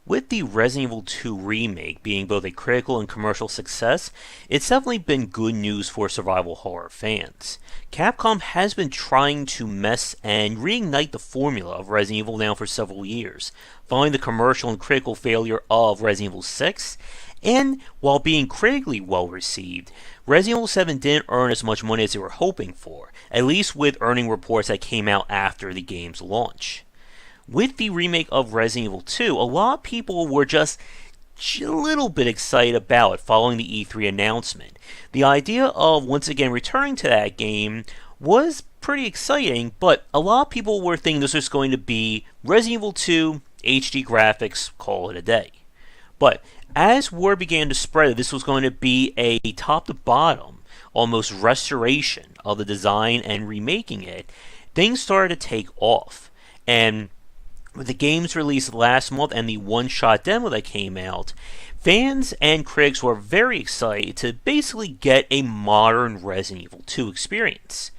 With the Resident Evil 2 remake being both a critical and commercial success, it's definitely been good news for survival horror fans. Capcom has been trying to mess and reignite the formula of Resident Evil now for several years, following the commercial and critical failure of Resident Evil 6, and while being critically well received, Resident Evil 7 didn't earn as much money as they were hoping for, at least with earning reports that came out after the game's launch. With the remake of Resident Evil 2, a lot of people were just a little bit excited about it following the E3 announcement. The idea of once again returning to that game was pretty exciting, but a lot of people were thinking this was going to be Resident Evil 2, HD graphics, call it a day. But as word began to spread that this was going to be a top-to-bottom, almost restoration of the design and remaking it, things started to take off. And with the game's release last month and the one-shot demo that came out, fans and critics were very excited to basically get a modern Resident Evil 2 experience.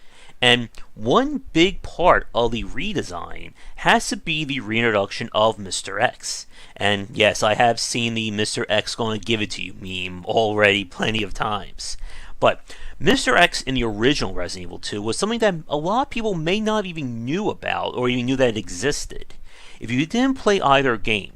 And one big part of the redesign has to be the reintroduction of Mr.X. And yes, I have seen the Mr.X gonna give it to you meme already plenty of times. But Mr.X in the original Resident Evil 2 was something that a lot of people may not even knew about or even knew that it existed. If you didn't play either game,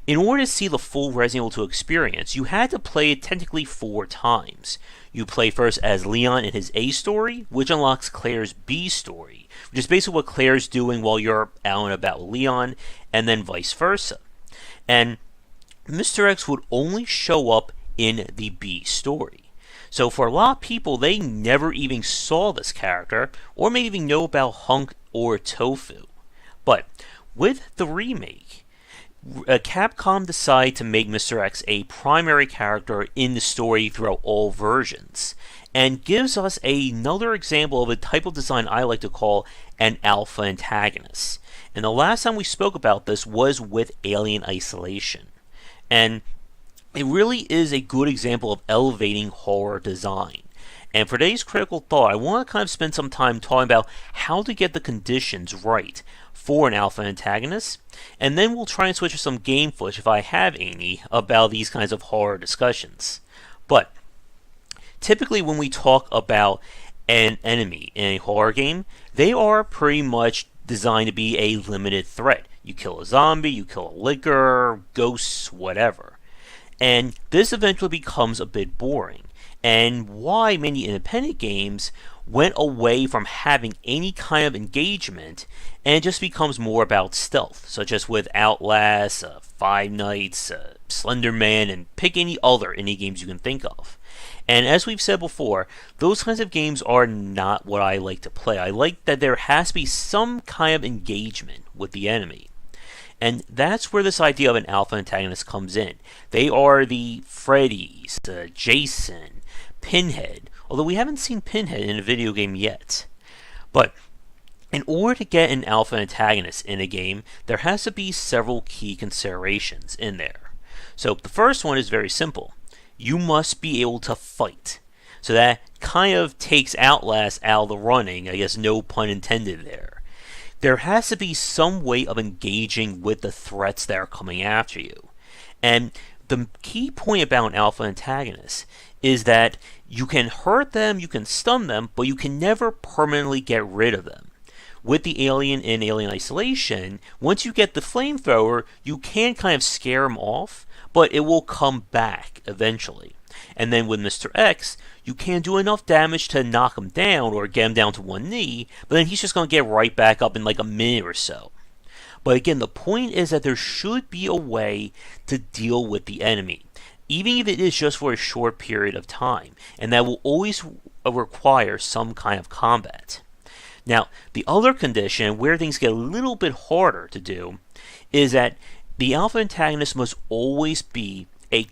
in order to see the full Resident Evil 2 experience, you had to play it technically 4 times. You play first as Leon in his A story, which unlocks Claire's B story, which is basically what Claire's doing while you're out and about with Leon, and then vice versa. And Mr.X would only show up in the B story. So for a lot of people, they never even saw this character, or maybe even know about Hunk or Tofu. But with the remake, Capcom decided to make Mr.X a primary character in the story throughout all versions, and gives us another example of a type of design I like to call an alpha antagonist. And the last time we spoke about this was with Alien Isolation. And it really is a good example of elevating horror design. And for today's critical thought, I want to kind of spend some time talking about how to get the conditions right for an alpha antagonist, and then we'll try and switch to some game footage, if I have any, about these kinds of horror discussions. But typically when we talk about an enemy in a horror game, they are pretty much designed to be a limited threat. You kill a zombie, you kill a licker, ghosts, whatever. And this eventually becomes a bit boring, and why many independent games went away from having any kind of engagement and it just becomes more about stealth, such as with Outlast, Five Nights, Slender Man, and pick any other indie games you can think of. And as we've said before, those kinds of games are not what I like to play. I like that there has to be some kind of engagement with the enemy. And that's where this idea of an alpha antagonist comes in. They are the Freddys, Jason, Pinhead, although we haven't seen Pinhead in a video game yet. But in order to get an alpha antagonist in a game, there has to be several key considerations in there. So the first one is very simple. You must be able to fight. So that kind of takes Outlast out of the running, I guess no pun intended there. There has to be some way of engaging with the threats that are coming after you. And the key point about an alpha antagonist is that you can hurt them, you can stun them, but you can never permanently get rid of them. With the alien in Alien Isolation, once you get the flamethrower, you can kind of scare them off, but it will come back eventually. And then with Mr.X, you can do enough damage to knock him down or get him down to one knee, but then he's just going to get right back up in like a minute or so. But again, the point is that there should be a way to deal with the enemy, even if it is just for a short period of time, and that will always require some kind of combat. Now, the other condition, where things get a little bit harder to do, is that the alpha antagonist must always be a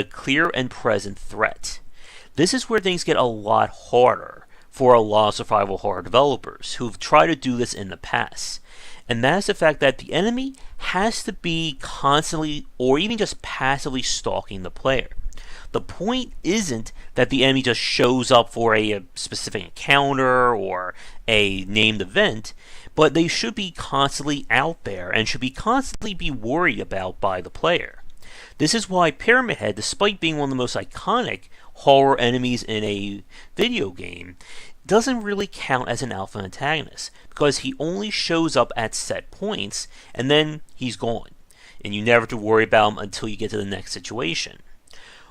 clear and present threat. This is where things get a lot harder for a lot of survival horror developers who've tried to do this in the past. And that's the fact that the enemy has to be constantly or even just passively stalking the player. The point isn't that the enemy just shows up for a specific encounter or a named event, but they should be constantly out there and should be constantly be worried about by the player. This is why Pyramid Head, despite being one of the most iconic horror enemies in a video game, doesn't really count as an alpha antagonist, because he only shows up at set points and then he's gone, and you never have to worry about him until you get to the next situation.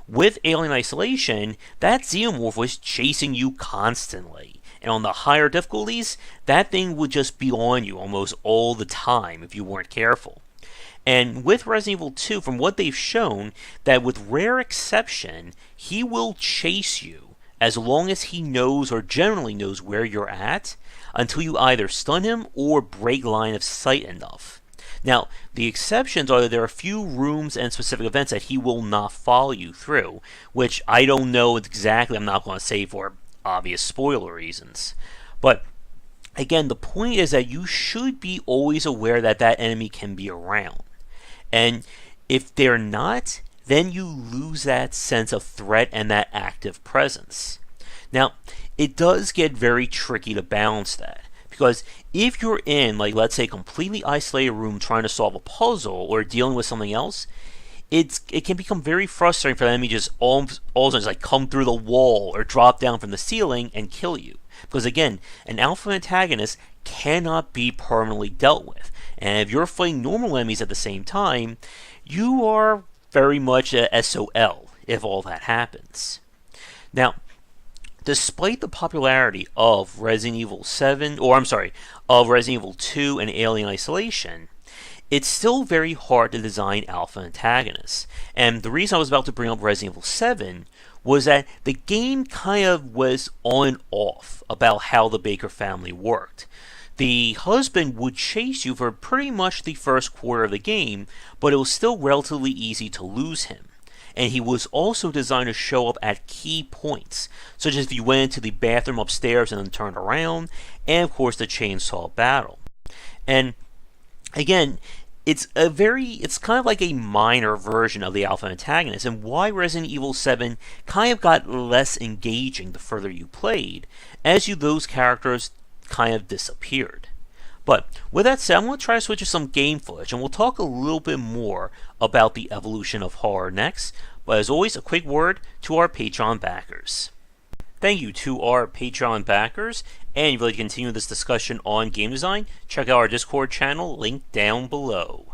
With Alien Isolation, that xenomorph was chasing you constantly, and on the higher difficulties, that thing would just be on you almost all the time if you weren't careful. And with Resident Evil 2, from what they've shown, that with rare exception, he will chase you as long as he knows or generally knows where you're at, until you either stun him or break line of sight enough. Now, the exceptions are that there are a few rooms and specific events that he will not follow you through, which I don't know exactly, I'm not going to say for obvious spoiler reasons. But again, the point is that you should be always aware that that enemy can be around. And if they're not, then you lose that sense of threat and that active presence. Now, it does get very tricky to balance that, because if you're in, like, let's say, a completely isolated room trying to solve a puzzle or dealing with something else, it can become very frustrating for the enemy just all of a sudden just like come through the wall or drop down from the ceiling and kill you. Because again, an alpha antagonist cannot be permanently dealt with. And if you're fighting normal enemies at the same time, you are very much a SOL if all that happens. Now, despite the popularity of Resident Evil 7, of Resident Evil 2 and Alien Isolation, it's still very hard to design alpha antagonists. And the reason I was about to bring up Resident Evil 7 was that the game kind of was on and off about how the Baker family worked. The husband would chase you for pretty much the first quarter of the game, but it was still relatively easy to lose him. And he was also designed to show up at key points, such as if you went into the bathroom upstairs and then turned around, and of course the chainsaw battle. And again, it's kind of like a minor version of the alpha antagonist, and why Resident Evil 7 kind of got less engaging the further you played, as those characters kind of disappeared. But with that said, I'm going to try to switch to some game footage, and we'll talk a little bit more about the evolution of horror next. But as always, a quick word to our Patreon backers. Thank you to our Patreon backers, and if you'd like to continue this discussion on game design, check out our Discord channel, linked down below.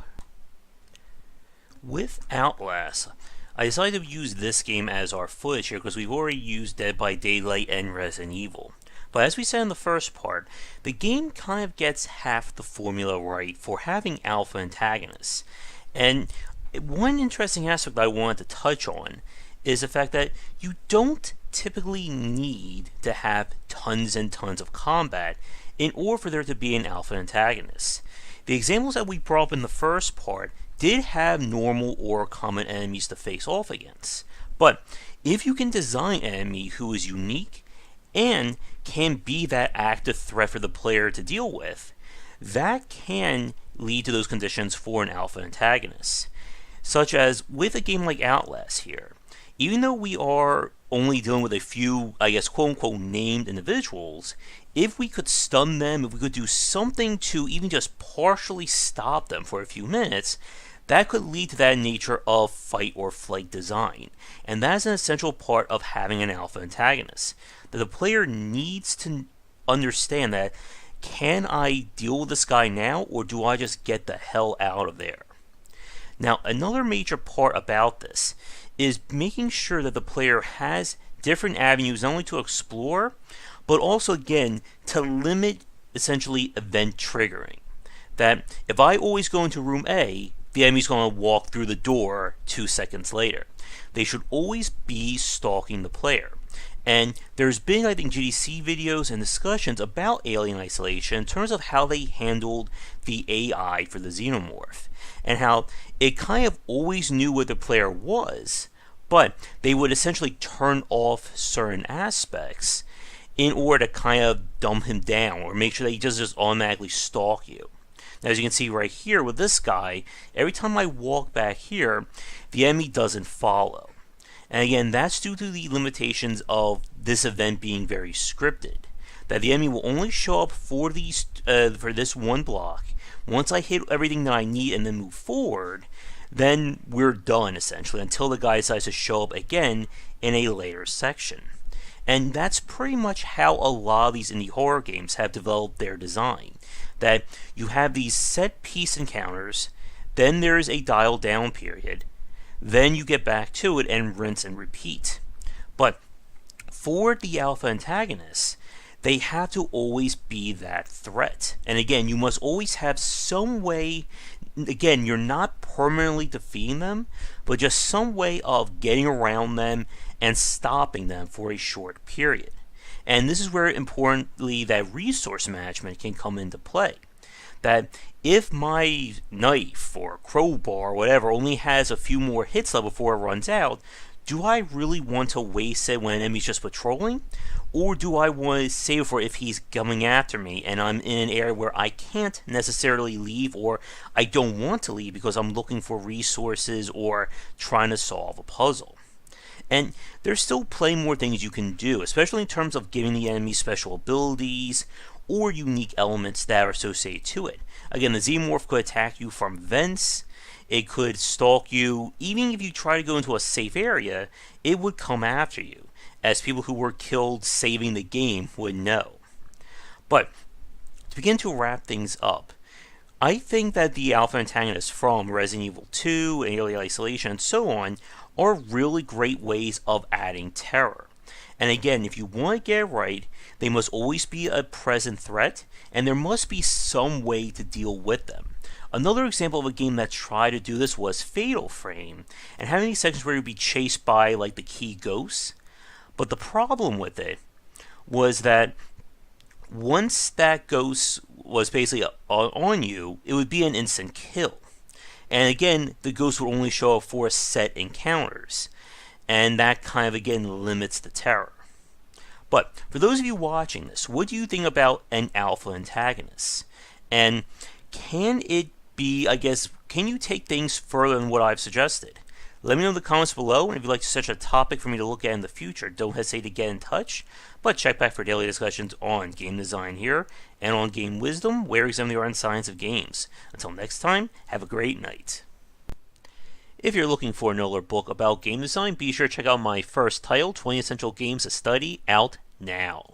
With Outlast, I decided to use this game as our footage here because we've already used Dead by Daylight and Resident Evil. But as we said in the first part, the game kind of gets half the formula right for having alpha antagonists. And one interesting aspect I wanted to touch on is the fact that you don't typically need to have tons and tons of combat in order for there to be an alpha antagonist. The examples that we brought up in the first part did have normal or common enemies to face off against. But if you can design an enemy who is unique and can be that active threat for the player to deal with, that can lead to those conditions for an alpha antagonist. Such as with a game like Outlast here. Even though we are only dealing with a few, I guess, quote-unquote named individuals, if we could stun them, if we could do something to even just partially stop them for a few minutes, that could lead to that nature of fight or flight design. And that is an essential part of having an alpha antagonist. That the player needs to understand that, can I deal with this guy now, or do I just get the hell out of there? Now, another major part about this is making sure that the player has different avenues not only to explore, but also, again, to limit, essentially, event triggering. That if I always go into room A, the enemy's going to walk through the door 2 seconds later. They should always be stalking the player. And there's been, I think, GDC videos and discussions about Alien Isolation in terms of how they handled the AI for the Xenomorph, and how it kind of always knew where the player was, but they would essentially turn off certain aspects in order to kind of dumb him down or make sure that he doesn't just automatically stalk you. Now, as you can see right here with this guy, every time I walk back here, the enemy doesn't follow. And again, that's due to the limitations of this event being very scripted. That the enemy will only show up for this one block. Once I hit everything that I need and then move forward, then we're done essentially until the guy decides to show up again in a later section. And that's pretty much how a lot of these indie horror games have developed their design. That you have these set piece encounters, then there's a dial down period, then you get back to it and rinse and repeat. But for the alpha antagonists, they have to always be that threat. And again, you must always have some way, again, you're not permanently defeating them, but just some way of getting around them and stopping them for a short period. And this is where, importantly, that resource management can come into play. That if my knife or crowbar or whatever only has a few more hits left before it runs out, do I really want to waste it when an enemy's just patrolling? Or do I want to save it for if he's coming after me and I'm in an area where I can't necessarily leave, or I don't want to leave because I'm looking for resources or trying to solve a puzzle? And there's still plenty more things you can do, especially in terms of giving the enemy special abilities or unique elements that are associated to it. Again, the Xenomorph could attack you from vents, it could stalk you. Even if you try to go into a safe area, it would come after you, as people who were killed saving the game would know. But to begin to wrap things up, I think that the alpha antagonists from Resident Evil 2, Alien Isolation, and so on are really great ways of adding terror. And again, if you want to get it right, they must always be a present threat, and there must be some way to deal with them. Another example of a game that tried to do this was Fatal Frame, and having these sections where you'd be chased by like the key ghosts. But the problem with it was that once that ghost was basically on you, it would be an instant kill. And again, the ghost would only show up for set encounters. And that kind of, again, limits the terror. But for those of you watching this, what do you think about an alpha antagonist? And can it be, I guess, can you take things further than what I've suggested? Let me know in the comments below, and if you'd like such a topic for me to look at in the future, don't hesitate to get in touch. But check back for daily discussions on game design here, and on game wisdom, where we examine the art and science of games. Until next time, have a great night. If you're looking for another book about game design, be sure to check out my first title, 20 Essential Games to Study, out now.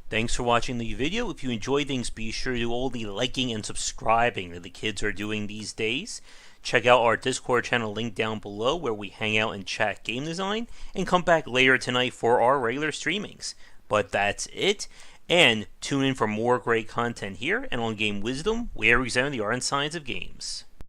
Thanks for watching the video. If you enjoyed things, be sure to do all the liking and subscribing that the kids are doing these days. Check out our Discord channel linked down below where we hang out and chat game design, and come back later tonight for our regular streamings. But that's it, and tune in for more great content here and on Game Wisdom, where we examine the art and science of games.